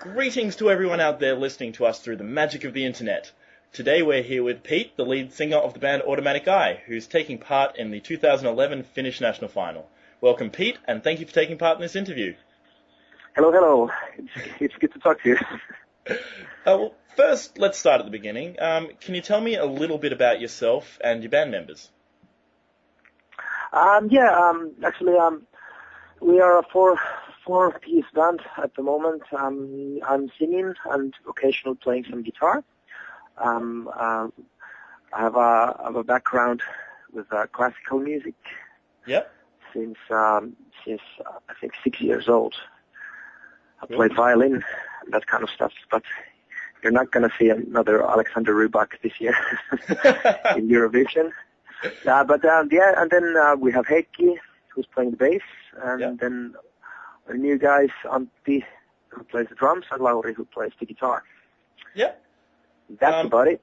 Greetings to everyone out there listening to us through the magic of the internet. Today we're here with Pete, the lead singer of the band Automatic Eye, who's taking part in the 2011 Finnish National Final. Welcome, Pete, and thank you for taking part in this interview. Hello. It's good to talk to you. Well, first, let's start at the beginning. Can you tell me a little bit about yourself and your band members? Actually, we are a four-piece band at the moment. I'm singing and occasionally playing some guitar. I have a background with classical music. Yep. Since I think 6 years old. I played violin, that kind of stuff, but you're not going to see another Alexander Rybak this year in Eurovision. And then we have Heikki, who's playing the bass, and then our new guys, Antti, who plays the drums, and Lauri, who plays the guitar. Yeah. That's about it.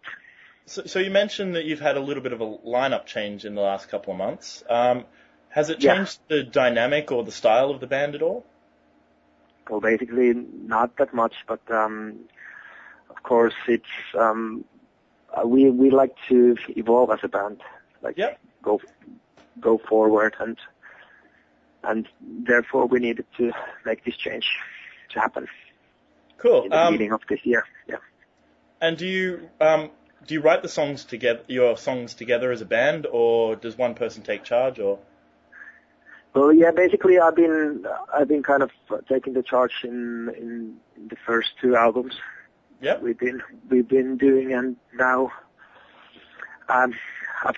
So you mentioned that you've had a little bit of a lineup change in the last couple of months. Has it changed the dynamic or the style of the band at all? Well, basically not that much, but of course it's we like to evolve as a band, go forward, and therefore we needed to make this change to happen. Cool. In the beginning of this year. Yeah. And do you write the songs together, your songs together as a band, or does one person take charge, or? Well, yeah, basically I've been kind of taking the charge in the first two albums. Yep. We've been doing, and now I've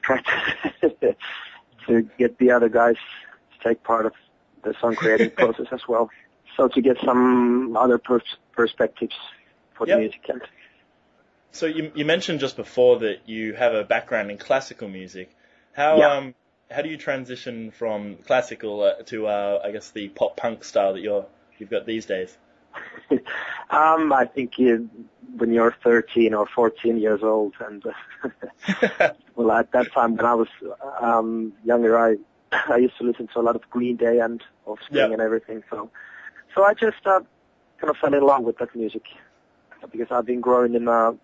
tried to get the other guys to take part of the song creating process as well. So to get some other perspectives for the music. So you mentioned just before that you have a background in classical music. How do you transition from classical to I guess the pop punk style that you've got these days? I think when you're 13 or 14 years old, and well, at that time when I was younger, I used to listen to a lot of Green Day and Offspring and everything. So I just kind of fell in love with that music because I've been growing in a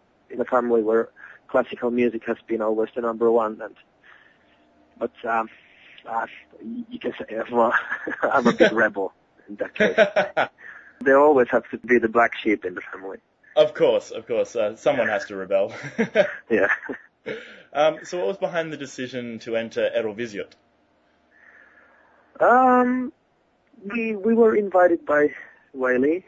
family where classical music has been always the number one. But you can say I'm a big rebel in that case. There always has to be the black sheep in the family. Of course. Someone has to rebel. Yeah. So what was behind the decision to enter Eurovision? We were invited by Yle,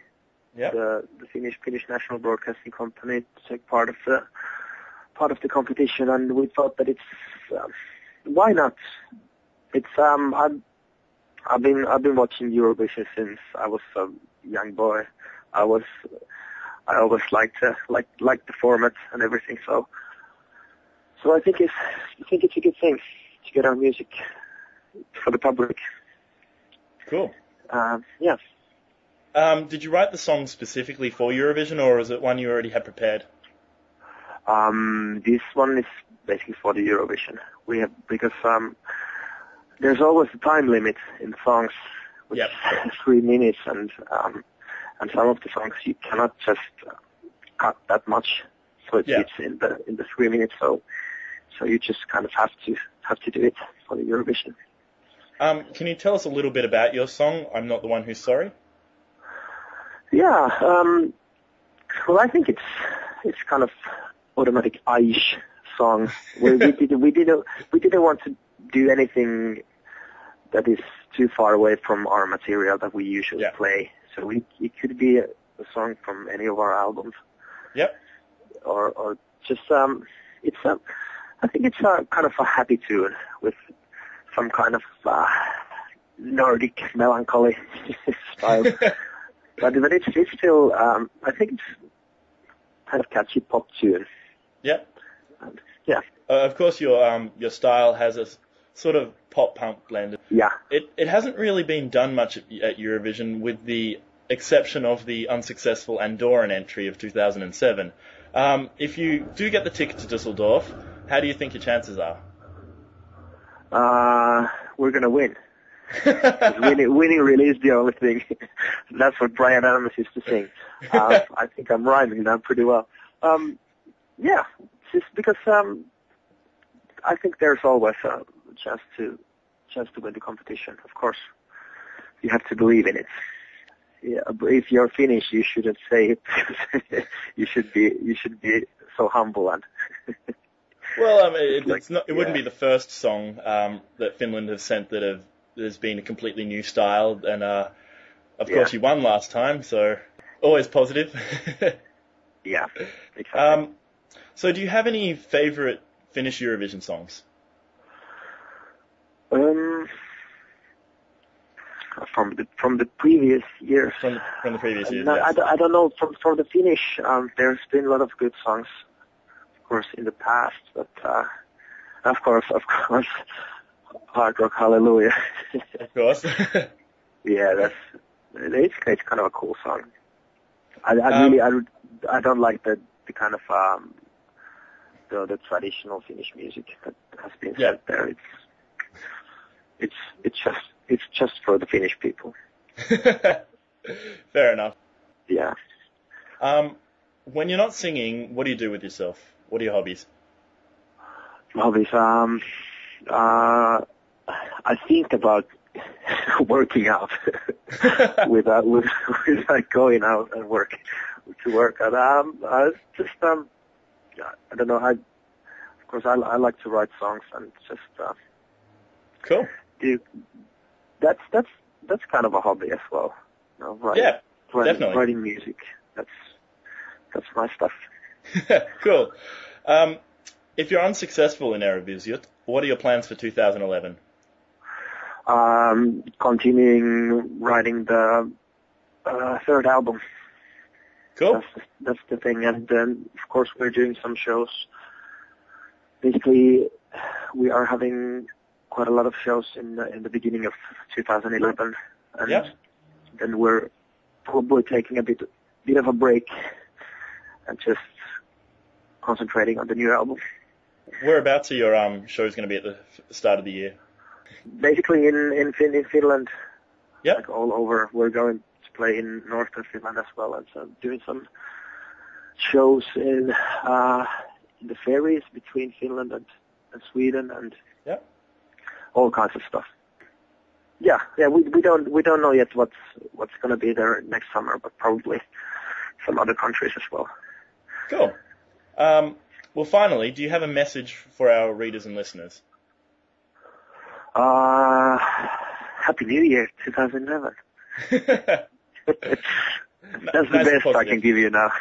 the the Finnish national broadcasting company, to take part of the competition, and we thought that it's why not? It's I've been watching Eurovision since I was a young boy. I always liked the format and everything. So I think it's a good thing to get our music for the public. Cool. Yeah. Did you write the song specifically for Eurovision, or is it one you already had prepared? This one is basically for the Eurovision. Because there's always a time limit in songs, which is 3 minutes, and some of the songs you cannot just cut that much, so it fits in the 3 minutes. So you just kind of have to do it for the Eurovision. Can you tell us a little bit about your song, I'm Not the One Who's Sorry? Yeah, well, I think it's kind of Automatic Eye-ish song. We didn't want to do anything that is too far away from our material that we usually play. So it could be a song from any of our albums. Yep. Or just I think it's a kind of a happy tune with some kind of Nordic melancholy style. But it's still, I think it's kind of catchy pop tune. Yep. Yeah. Of course, your style has a sort of pop punk blend. Yeah. It hasn't really been done much at Eurovision, with the exception of the unsuccessful Andorran entry of 2007. If you do get the ticket to Düsseldorf, how do you think your chances are? We're gonna win. Winning really is the only thing. That's what Brian Adams used to sing. I think I'm rhyming now pretty well. Yeah, just because I think there's always a chance to win the competition. Of course, you have to believe in it. Yeah, but if you're Finnish, you shouldn't say it. you should be so humble and. Well, it wouldn't be the first song that Finland has sent that has been a completely new style, and of course you won last time, so always positive. Yeah, exactly. So do you have any favourite Finnish Eurovision songs? From the previous years. From the previous years. No, yes. I don't know. From the Finnish, there's been a lot of good songs, of course, in the past. But of course, Hard Rock Hallelujah. Of course. Yeah, it's kind of a cool song. I don't like the kind of the traditional Finnish music that has been said there. It's just for the Finnish people. Fair enough. Yeah. When you're not singing, what do you do with yourself? What are your hobbies? Hobbies. I think about working out with like going out and work. And just I don't know. Of course I like to write songs and just cool. That's kind of a hobby as well. You know, definitely. Writing music. That's my stuff. Cool. If you're unsuccessful in Eurovision, what are your plans for 2011? Continuing writing the third album. Cool. That's the thing, and then of course we're doing some shows. Basically, we are having quite a lot of shows in the beginning of 2011, and then we're probably taking a bit of a break and just concentrating on the new album. Whereabouts are your shows going to be at the start of the year? Basically in Finland. Yeah. Like all over. We're going to play in northern Finland as well, and so doing some shows in the ferries between Finland and Sweden and all kinds of stuff. Yeah. We don't know yet what's going to be there next summer, but probably some other countries as well. Cool. Well, finally, do you have a message for our readers and listeners? Happy New Year, 2011. That's the best I can give you now.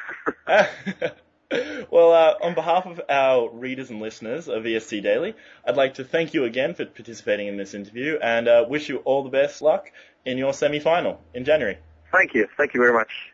Well, on behalf of our readers and listeners of ESC Daily, I'd like to thank you again for participating in this interview and wish you all the best luck in your semi-final in January. Thank you. Thank you very much.